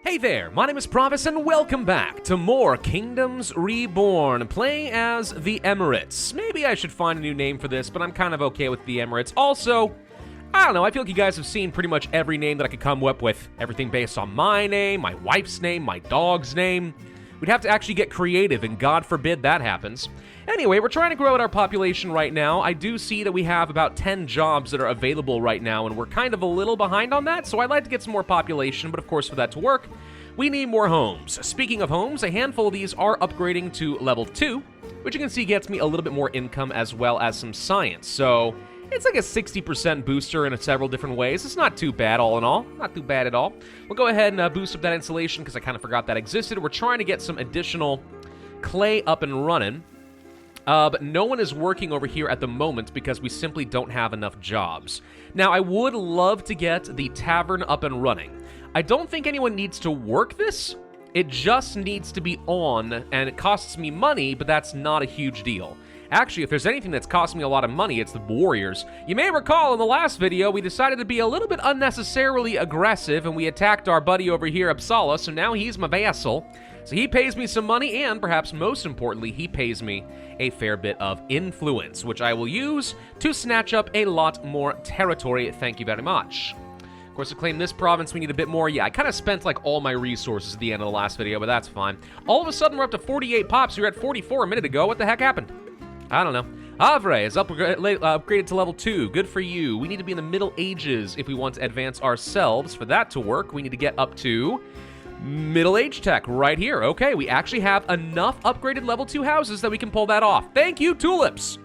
Hey there, my name is Pravus and welcome back to more Kingdoms Reborn, playing as the Emirates. Maybe I should find a new name for this, but I'm kind of okay with the Emirates. Also, I don't know, I feel like you guys have seen pretty much every name that I could come up with. Everything based on my name, my wife's name, my dog's name. We'd have to actually get creative, and God forbid that happens. Anyway, we're trying to grow out our population right now. I do see that we have about 10 jobs that are available right now, and we're kind of a little behind on that, so I'd like to get some more population, but of course for that to work, we need more homes. Speaking of homes, a handful of these are upgrading to level 2, which you can see gets me a little bit more income as well as some science. So it's like a 60% booster in several different ways. It's not too bad all in all. Not too bad at all. We'll go ahead and boost up that installation because I kind of forgot that existed. We're trying to get some additional clay up and running. But no one is working over here at the moment because we simply don't have enough jobs. Now, I would love to get the tavern up and running. I don't think anyone needs to work this. It just needs to be on, and it costs me money, but that's not a huge deal. Actually, if there's anything that's cost me a lot of money, it's the warriors. You may recall in the last video, we decided to be a little bit unnecessarily aggressive, and we attacked our buddy over here, Uppsala, so now he's my vassal. So he pays me some money, and perhaps most importantly, he pays me a fair bit of influence, which I will use to snatch up a lot more territory. Thank you very much. Of course, to claim this province, we need a bit more. Yeah, I kind of spent like all my resources at the end of the last video, but that's fine. All of a sudden, we're up to 48 pops. We were at 44 a minute ago. What the heck happened? I don't know. Havre is upgraded to level 2. Good for you. We need to be in the Middle Ages if we want to advance ourselves. For that to work, we need to get up to Middle Age Tech right here. Okay, we actually have enough upgraded level 2 houses that we can pull that off. Thank you, tulips!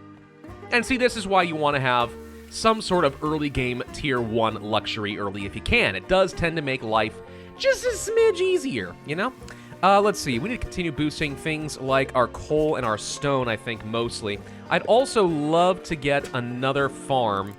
And see, this is why you want to have some sort of early game tier 1 luxury early if you can. It does tend to make life just a smidge easier, you know? Let's see, we need to continue boosting things like our coal and our stone, I think, mostly. I'd also love to get another farm,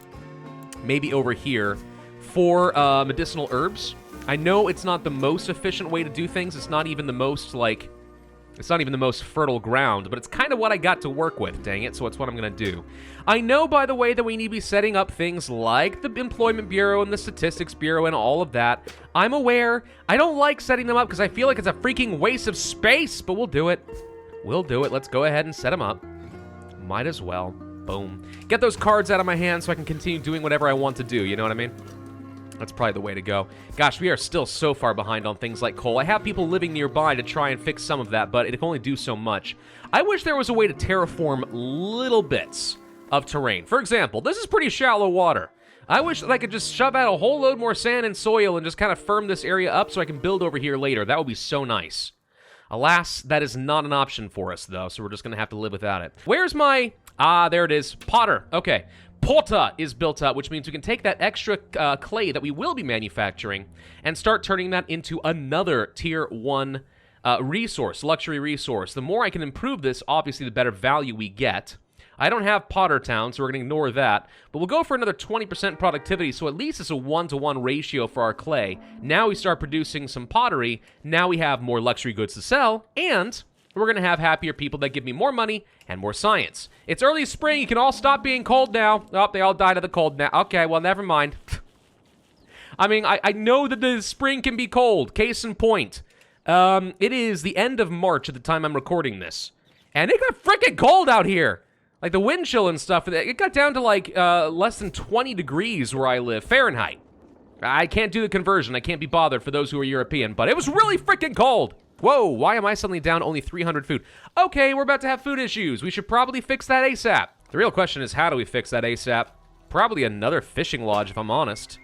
maybe over here, for medicinal herbs. I know it's not the most efficient way to do things. It's not even the most, it's not even the most fertile ground, but it's kind of what I got to work with, dang it, so it's what I'm going to do. I know, by the way, that we need to be setting up things like the Employment Bureau and the Statistics Bureau and all of that. I'm aware. I don't like setting them up because I feel like it's a freaking waste of space, but we'll do it. We'll do it. Let's go ahead and set them up. Might as well. Boom. Get those cards out of my hand so I can continue doing whatever I want to do, you know what I mean? That's probably the way to go. Gosh, we are still so far behind on things like coal. I have people living nearby to try and fix some of that, but it can only do so much. I wish there was a way to terraform little bits of terrain. For example, this is pretty shallow water. I wish that I could just shove out a whole load more sand and soil and just kind of firm this area up so I can build over here later. That would be so nice. Alas, that is not an option for us, though, so we're just going to have to live without it. Where's my... Ah, there it is. Potter. Okay. Porta is built up, which means we can take that extra clay that we will be manufacturing and start turning that into another tier 1 resource, luxury resource. The more I can improve this, obviously, the better value we get. I don't have Potter Town, so we're going to ignore that, but we'll go for another 20% productivity, so at least it's a 1-to-1 ratio for our clay. Now we start producing some pottery, now we have more luxury goods to sell, and we're going to have happier people that give me more money and more science. It's early spring. You can all stop being cold now. Oh, they all died of the cold now. Okay, well, never mind. I mean, I know that the spring can be cold. Case in point. It is the end of March at the time I'm recording this. And it got freaking cold out here. Like, the wind chill and stuff, it got down to, like, less than 20 degrees where I live. Fahrenheit. I can't do the conversion. I can't be bothered for those who are European. But it was really freaking cold. Whoa, why am I suddenly down only 300 food? Okay, we're about to have food issues. We should probably fix that ASAP. The real question is, how do we fix that ASAP? Probably another fishing lodge, if I'm honest.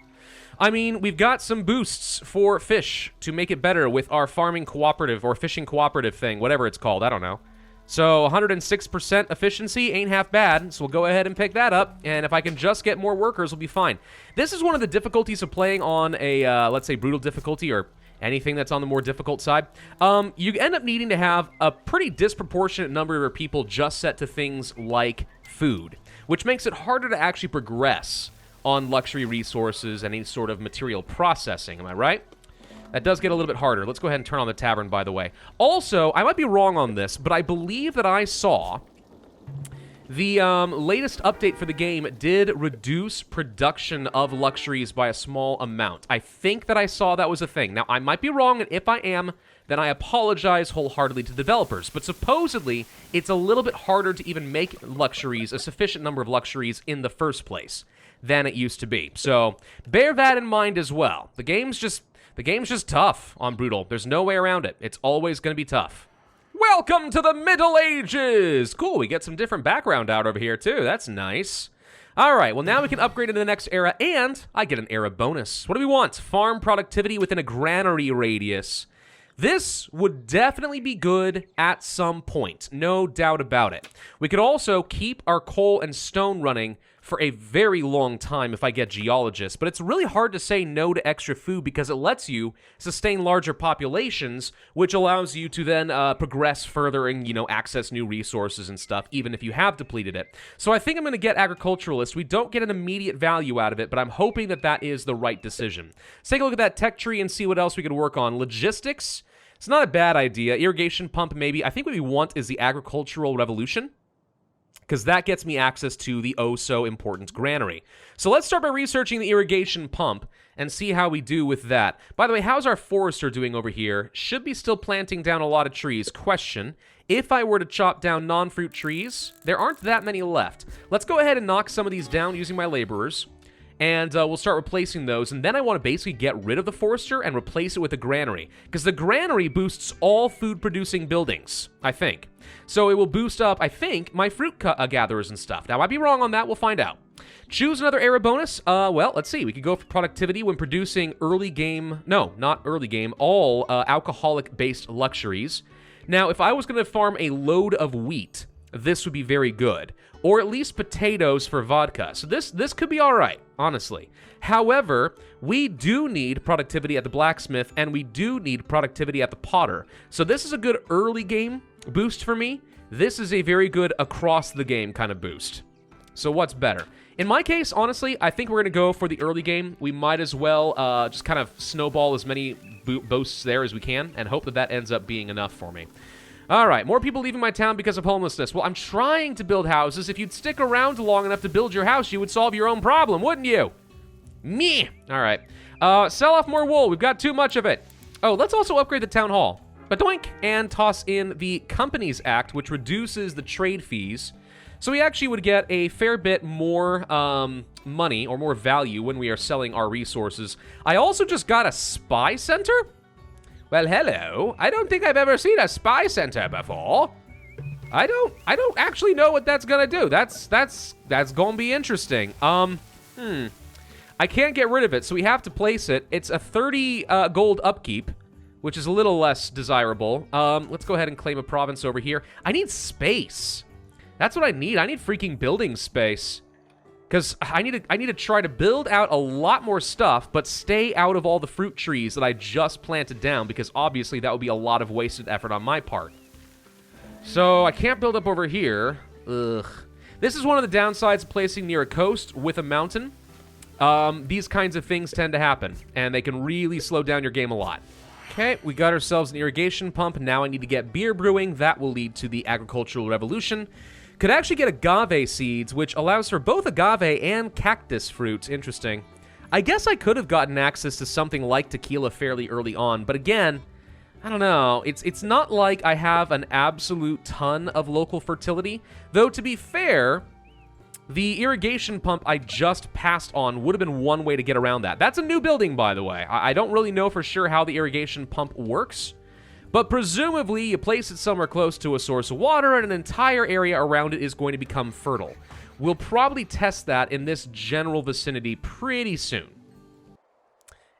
I mean, we've got some boosts for fish to make it better with our farming cooperative or fishing cooperative thing, whatever it's called, I don't know. So 106% efficiency ain't half bad, so we'll go ahead and pick that up, and if I can just get more workers, we'll be fine. This is one of the difficulties of playing on a, let's say, brutal difficulty or anything that's on the more difficult side. You end up needing to have a pretty disproportionate number of people just set to things like food, which makes it harder to actually progress on luxury resources and any sort of material processing, am I right? That does get a little bit harder. Let's go ahead and turn on the tavern, by the way. Also, I might be wrong on this, but I believe that I saw The latest update for the game did reduce production of luxuries by a small amount. I think that I saw that was a thing. Now, I might be wrong, and if I am, then I apologize wholeheartedly to developers. But supposedly, it's a little bit harder to even make luxuries, a sufficient number of luxuries in the first place than it used to be. So, bear that in mind as well. The game's just tough on Brutal. There's no way around it. It's always going to be tough. Welcome to the Middle Ages! Cool, we get some different background out over here, too. That's nice. Alright, well now we can upgrade into the next era, and I get an era bonus. What do we want? Farm productivity within a granary radius. This would definitely be good at some point, no doubt about it. We could also keep our coal and stone running for a very long time if I get geologists, but it's really hard to say no to extra food because it lets you sustain larger populations, which allows you to then progress further and, access new resources and stuff, even if you have depleted it. So I think I'm going to get agriculturalist. We don't get an immediate value out of it, but I'm hoping that that is the right decision. Let's take a look at that tech tree and see what else we could work on. Logistics, it's not a bad idea. Irrigation pump, maybe. I think what we want is the agricultural revolution, because that gets me access to the oh-so-important granary. So let's start by researching the irrigation pump and see how we do with that. By the way, how's our forester doing over here? Should be still planting down a lot of trees. Question, if I were to chop down non-fruit trees, there aren't that many left. Let's go ahead and knock some of these down using my laborers, and we'll start replacing those. And then I want to basically get rid of the forester and replace it with a granary, because the granary boosts all food-producing buildings, I think. So it will boost up, I think, my fruit gatherers and stuff. Now, I might be wrong on that. We'll find out. Choose another era bonus. Well, let's see. We could go for productivity when producing early game... No, not early game. All alcoholic-based luxuries. Now, if I was going to farm a load of wheat, this would be very good. Or at least potatoes for vodka. So this could be all right, honestly. However, we do need productivity at the blacksmith, and we do need productivity at the potter. So this is a good early game boost for me. This is a very good across the game kind of boost. So what's better? In my case, honestly, I think we're going to go for the early game. We might as well just kind of snowball as many boosts there as we can and hope that that ends up being enough for me. All right, more people leaving my town because of homelessness. Well, I'm trying to build houses. If you'd stick around long enough to build your house, you would solve your own problem, wouldn't you? Meh. All right. Sell off more wool. We've got too much of it. Oh, let's also upgrade the town hall. Badoink! And toss in the Companies Act, which reduces the trade fees. So we actually would get a fair bit more money or more value when we are selling our resources. I also just got a spy center? Well, hello. I don't think I've ever seen a spy center before. I don't actually know what that's gonna do. That's gonna be interesting. I can't get rid of it, so we have to place it. It's a 30 gold upkeep, which is a little less desirable. Let's go ahead and claim a province over here. I need space. That's what I need. I need freaking building space. Because I need to try to build out a lot more stuff, but stay out of all the fruit trees that I just planted down, because obviously that would be a lot of wasted effort on my part. So I can't build up over here. Ugh. This is one of the downsides of placing near a coast with a mountain. These kinds of things tend to happen, and they can really slow down your game a lot. Okay, we got ourselves an irrigation pump. Now I need to get beer brewing. That will lead to the agricultural revolution. Could actually get agave seeds, which allows for both agave and cactus fruits. Interesting. I guess I could have gotten access to something like tequila fairly early on, but again, I don't know. It's not like I have an absolute ton of local fertility, though to be fair, the irrigation pump I just passed on would have been one way to get around that. That's a new building, by the way. I don't really know for sure how the irrigation pump works, but presumably you place it somewhere close to a source of water and an entire area around it is going to become fertile. We'll probably test that in this general vicinity pretty soon.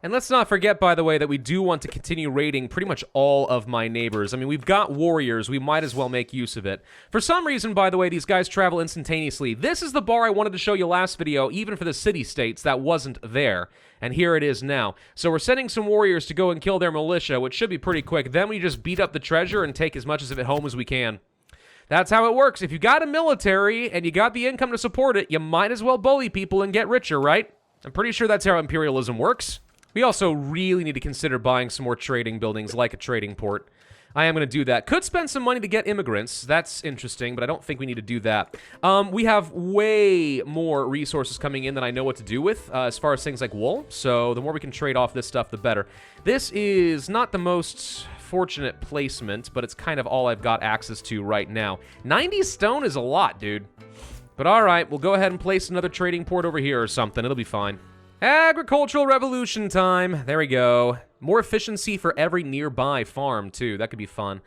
And let's not forget, by the way, that we do want to continue raiding pretty much all of my neighbors. I mean, we've got warriors. We might as well make use of it. For some reason, by the way, these guys travel instantaneously. This is the bar I wanted to show you last video, even for the city-states. That wasn't there. And here it is now. So we're sending some warriors to go and kill their militia, which should be pretty quick. Then we just beat up the treasure and take as much of it home as we can. That's how it works. If you got a military and you got the income to support it, you might as well bully people and get richer, right? I'm pretty sure that's how imperialism works. We also really need to consider buying some more trading buildings, like a trading port. I am going to do that. Could spend some money to get immigrants. That's interesting, but I don't think we need to do that. We have way more resources coming in than I know what to do with as far as things like wool. So the more we can trade off this stuff, the better. This is not the most fortunate placement, but it's kind of all I've got access to right now. 90 stone is a lot, dude. But all right, we'll go ahead and place another trading port over here or something. It'll be fine. Agricultural revolution time. There we go. More efficiency for every nearby farm, too. That could be fun.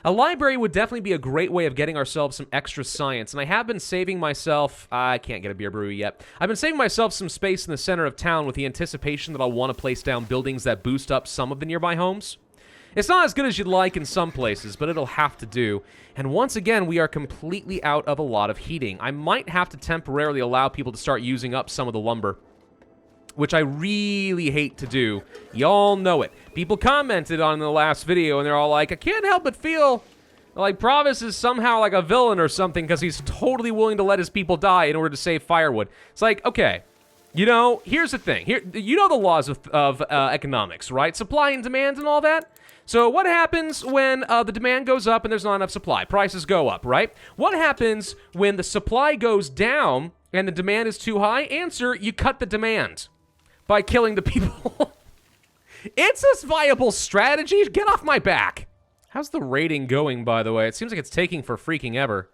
A library would definitely be a great way of getting ourselves some extra science, and I have been saving myself... I can't get a beer brewery yet. I've been saving myself some space in the center of town with the anticipation that I'll want to place down buildings that boost up some of the nearby homes. It's not as good as you'd like in some places, but it'll have to do. And once again, we are completely out of a lot of heating. I might have to temporarily allow people to start using up some of the lumber, which I really hate to do. Y'all know it. People commented on the last video, and they're all like, I can't help but feel like Pravus is somehow like a villain or something because he's totally willing to let his people die in order to save firewood. It's like, okay, you know, here's the thing. You know the laws of economics, right? Supply and demand and all that. So what happens when the demand goes up and there's not enough supply? Prices go up, right? What happens when the supply goes down and the demand is too high? Answer, you cut the demand by killing the people. It's a viable strategy. Get off my back. How's the raiding going, by the way? It seems like it's taking for freaking ever.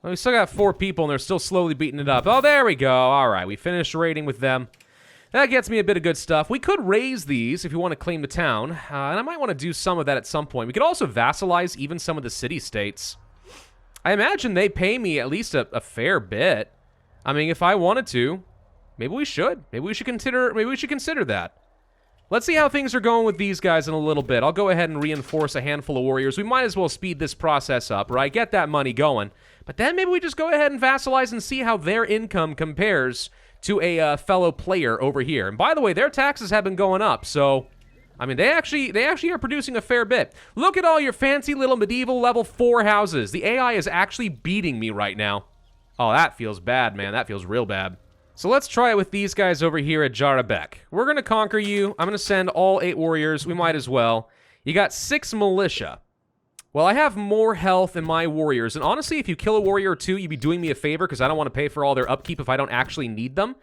Well, we still got 4 people, and they're still slowly beating it up. Oh, there we go. All right, we finished raiding with them. That gets me a bit of good stuff. We could raise these if you want to claim the town, and I might want to do some of that at some point. We could also vassalize even some of the city-states. I imagine they pay me at least a fair bit. I mean, if I wanted to, maybe we should. Maybe we should consider that. Let's see how things are going with these guys in a little bit. I'll go ahead and reinforce a handful of warriors. We might as well speed this process up, right? Get that money going. But then maybe we just go ahead and vassalize and see how their income compares to a fellow player over here. And by the way, their taxes have been going up, so I mean, they actually are producing a fair bit. Look at all your fancy little medieval level 4 houses. The AI is actually beating me right now. Oh, that feels bad, man. That feels real bad. So let's try it with these guys over here at Jarabek. We're going to conquer you. I'm going to send all 8 warriors. We might as well. You got 6 militia. Well, I have more health in my warriors. And honestly, if you kill a warrior or 2, you'd be doing me a favor because I don't want to pay for all their upkeep if I don't actually need them.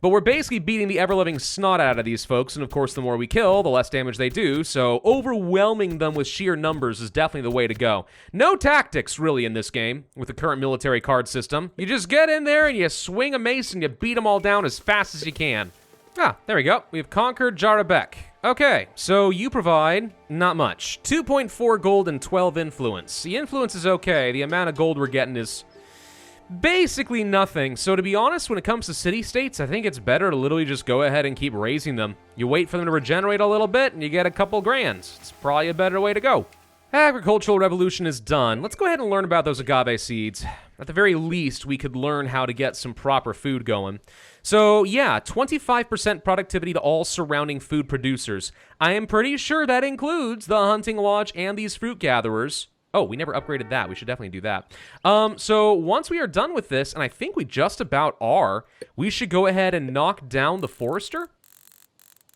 But we're basically beating the ever-living snot out of these folks. And of course, the more we kill, the less damage they do. So overwhelming them with sheer numbers is definitely the way to go. No tactics, really, in this game with the current military card system. You just get in there and you swing a mace and you beat them all down as fast as you can. Ah, there we go. We've conquered Jarabek. Okay, so you provide not much. 2.4 gold and 12 influence. The influence is okay. The amount of gold we're getting is basically nothing. So to be honest, when it comes to city-states, I think it's better to literally just go ahead and keep raising them. You wait for them to regenerate a little bit, and you get a couple grand. It's probably a better way to go. Agricultural revolution is done. Let's go ahead and learn about those agave seeds. At the very least, we could learn how to get some proper food going. So yeah, 25% productivity to all surrounding food producers. I am pretty sure that includes the hunting lodge and these fruit gatherers. Oh, we never upgraded that. We should definitely do that. So once we are done with this, and I think we just about are, we should go ahead and knock down the forester.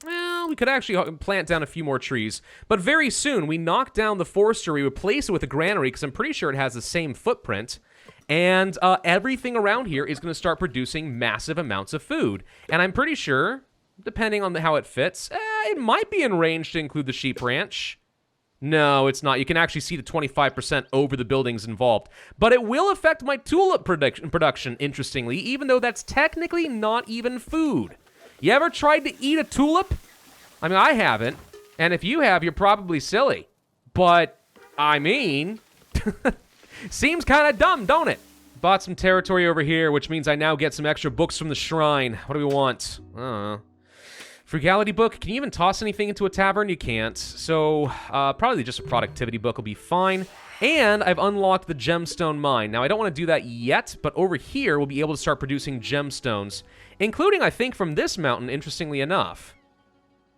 Well, we could actually plant down a few more trees. But very soon, we knock down the forester, we replace it with a granary, because I'm pretty sure it has the same footprint. And everything around here is going to start producing massive amounts of food. And I'm pretty sure, depending on how it fits, it might be in range to include the sheep ranch. No, it's not. You can actually see the 25% over the buildings involved. But it will affect my tulip production, interestingly, even though that's technically not even food. You ever tried to eat a tulip? I mean, I haven't. And if you have, you're probably silly. But, I mean, seems kind of dumb, don't it? Bought some territory over here, which means I now get some extra books from the shrine. What do we want? I don't know. Frugality book. Can you even toss anything into a tavern? You can't. So, probably just a productivity book will be fine. And I've unlocked the gemstone mine. Now, I don't want to do that yet, but over here, we'll be able to start producing gemstones, including, I think, from this mountain, interestingly enough.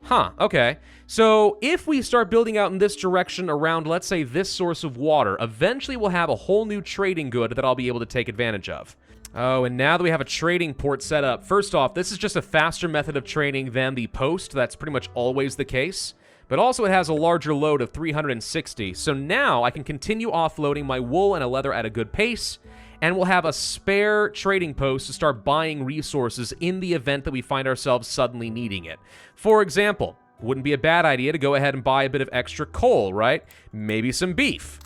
Huh, okay. So, if we start building out in this direction around, let's say, this source of water, eventually we'll have a whole new trading good that I'll be able to take advantage of. Oh, and now that we have a trading port set up, first off, this is just a faster method of trading than the post. That's pretty much always the case. but also it has a larger load of 360. So now I can continue offloading my wool and a leather at a good pace, and we'll have a spare trading post to start buying resources in the event that we find ourselves suddenly needing it. For example, wouldn't be a bad idea to go ahead and buy a bit of extra coal, right? Maybe some beef.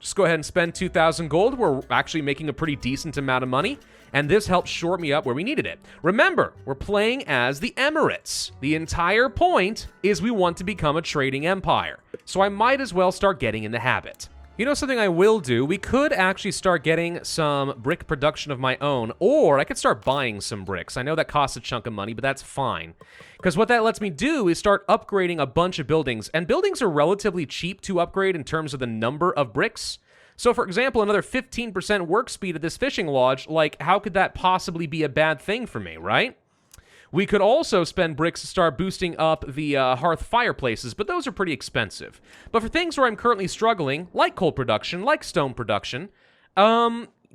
Just go ahead and spend 2,000 gold. We're actually making a pretty decent amount of money, and this helps shore me up where we needed it. Remember, we're playing as the Emirates. The entire point is we want to become a trading empire, so I might as well start getting in the habit. You know something I will do? We could actually start getting some brick production of my own, or I could start buying some bricks. I know that costs a chunk of money, but that's fine. Because what that lets me do is start upgrading a bunch of buildings, and buildings are relatively cheap to upgrade in terms of the number of bricks. So for example, another 15% work speed at this fishing lodge, like how could that possibly be a bad thing for me, right? We could also spend bricks to start boosting up the hearth fireplaces, but those are pretty expensive. But for things where I'm currently struggling, like coal production, like stone production,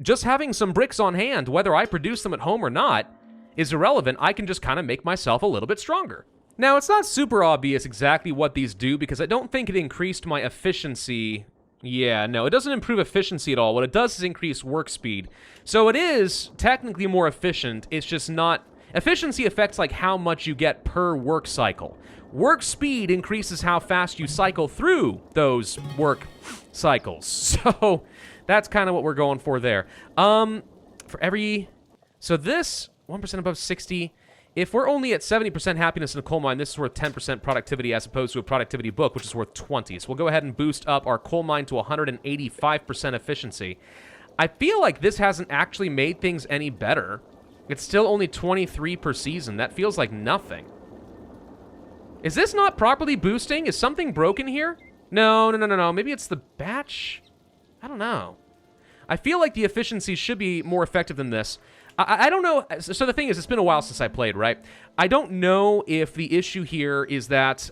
just having some bricks on hand, whether I produce them at home or not, is irrelevant. I can just kind of make myself a little bit stronger. Now, it's not super obvious exactly what these do, because I don't think it increased my efficiency. Yeah, no, it doesn't improve efficiency at all. What it does is increase work speed. So it is technically more efficient, it's just not... Efficiency affects like how much you get per work cycle. Work speed increases how fast you cycle through those work cycles. So that's kind of what we're going for there. So this 1% above 60. If we're only at 70% happiness in a coal mine, this is worth 10% productivity as opposed to a productivity book, which is worth 20. So we'll go ahead and boost up our coal mine to 185% efficiency. I feel like this hasn't actually made things any better. It's still only 23 per season. That feels like nothing. Is this not properly boosting? Is something broken here? No. Maybe it's the batch? I don't know. I feel like the efficiency should be more effective than this. I don't know. So the thing is, it's been a while since I played, right? I don't know if the issue here is that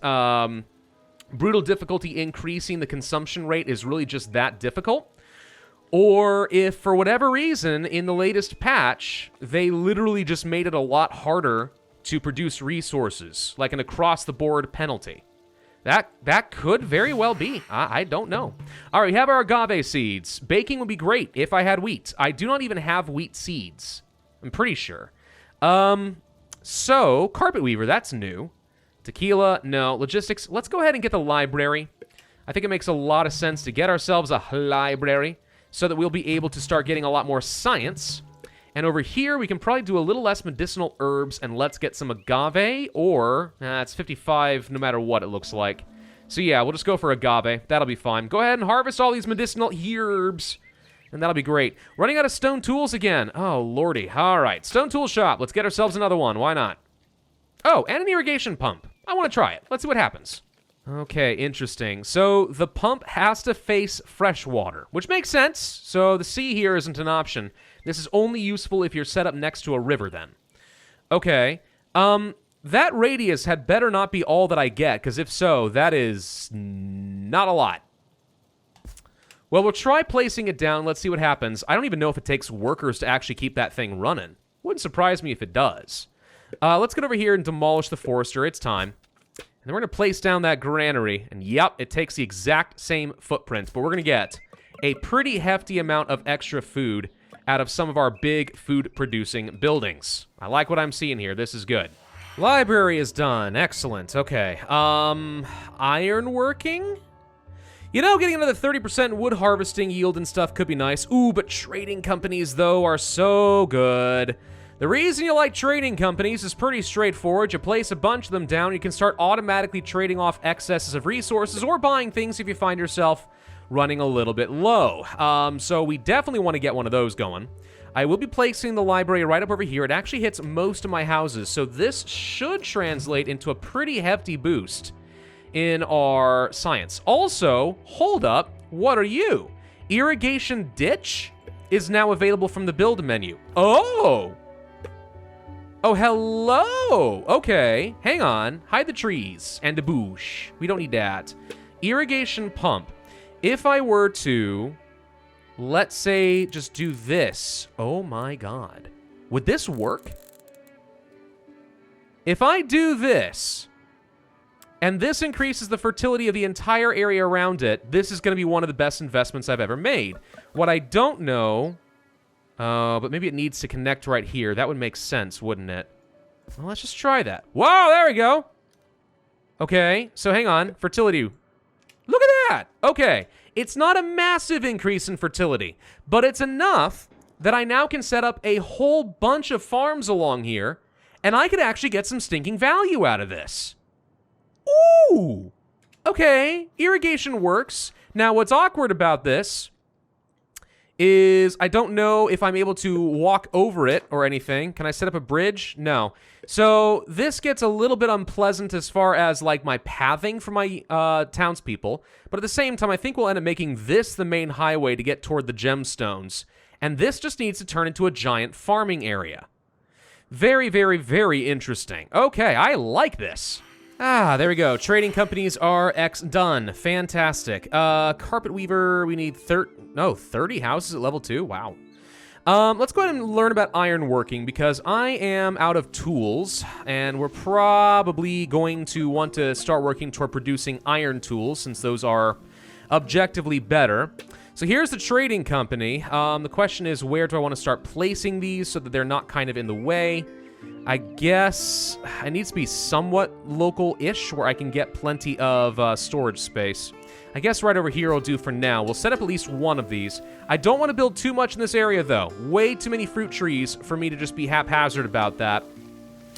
brutal difficulty increasing the consumption rate is really just that difficult. Or if, for whatever reason, in the latest patch, they literally just made it a lot harder to produce resources, like an across-the-board penalty. That could very well be. I don't know. All right, we have our agave seeds. Baking would be great if I had wheat. I do not even have wheat seeds. I'm pretty sure. So, carpet weaver, that's new. Tequila, no. Logistics, let's go ahead and get the library. I think it makes a lot of sense to get ourselves a library, so that we'll be able to start getting a lot more science. And over here, we can probably do a little less medicinal herbs, and let's get some agave, or... it's 55 no matter what it looks like. So yeah, we'll just go for agave. That'll be fine. Go ahead and harvest all these medicinal herbs, and that'll be great. Running out of stone tools again. Oh, lordy. All right, stone tool shop. Let's get ourselves another one. Why not? Oh, and an irrigation pump. I want to try it. Let's see what happens. Okay, interesting. So the pump has to face fresh water, which makes sense. So the sea here isn't an option. This is only useful if you're set up next to a river then. Okay. That radius had better not be all that I get, because if so, that is not a lot. Well, we'll try placing it down. Let's see what happens. I don't even know if it takes workers to actually keep that thing running. Wouldn't surprise me if it does. Let's get over here and demolish the forester. It's time. And then we're going to place down that granary, and yep, it takes the exact same footprint, but we're going to get a pretty hefty amount of extra food out of some of our big food-producing buildings. I like what I'm seeing here. This is good. Library is done. Excellent. Okay. Ironworking? You know, getting another 30% wood harvesting yield and stuff could be nice. Ooh, but trading companies, though, are so good. The reason you like trading companies is pretty straightforward. You place a bunch of them down, you can start automatically trading off excesses of resources or buying things if you find yourself running a little bit low. So we definitely want to get one of those going. I will be placing the library right up over here. It actually hits most of my houses, so this should translate into a pretty hefty boost in our science. Also, hold up, what are you? Irrigation ditch is now available from the build menu. Oh, hello. Okay, hang on. Hide the trees and the bush. We don't need that. Irrigation pump. If I were to, let's say, just do this. Oh my God. Would this work? If I do this, and this increases the fertility of the entire area around it. This is going to be one of the best investments I've ever made. What I don't know, but maybe it needs to connect right here. That would make sense, wouldn't it? Well, let's just try that. Whoa, there we go. Okay, so hang on. Fertility. Look at that. Okay, it's not a massive increase in fertility, but it's enough that I now can set up a whole bunch of farms along here, and I could actually get some stinking value out of this. Ooh. Okay, irrigation works. Now, what's awkward about this is I don't know if I'm able to walk over it or anything. Can I set up a bridge? No. So this gets a little bit unpleasant as far as like my pathing for my townspeople. But at the same time, I think we'll end up making this the main highway to get toward the gemstones. And this just needs to turn into a giant farming area. Very, very, very interesting. Okay, I like this. Ah, there we go. Trading companies are done. Fantastic. Carpet weaver, we need 30 houses at level 2. Wow. Let's go ahead and learn about ironworking because I am out of tools, and we're probably going to want to start working toward producing iron tools since those are objectively better. So here's the trading company. The question is, where do I want to start placing these so that they're not kind of in the way? I guess it needs to be somewhat local-ish where I can get plenty of storage space. I guess right over here will do for now. We'll set up at least one of these. I don't want to build too much in this area, though. Way too many fruit trees for me to just be haphazard about that.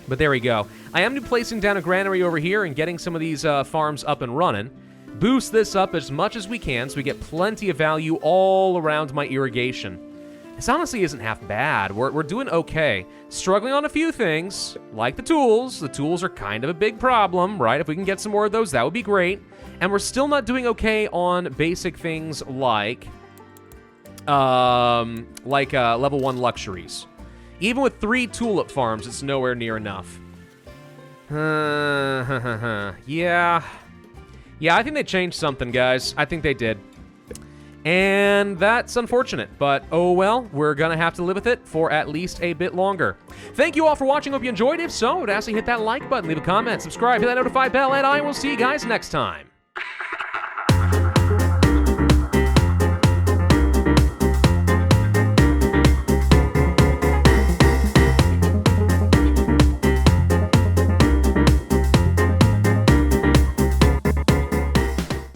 But there we go. I am placing down a granary over here and getting some of these farms up and running. Boost this up as much as we can so we get plenty of value all around my irrigation. This honestly isn't half bad. We're doing okay. Struggling on a few things, like the tools. The tools are kind of a big problem, right? If we can get some more of those, that would be great. And we're still not doing okay on basic things like level 1 luxuries. Even with 3 tulip farms, it's nowhere near enough. Yeah, I think they changed something, guys. I think they did. And that's unfortunate, but oh well, we're gonna have to live with it for at least a bit longer. Thank you all for watching. Hope you enjoyed. If so, I'd ask you hit that like button, leave a comment, subscribe, hit that notify bell, and I will see you guys next time.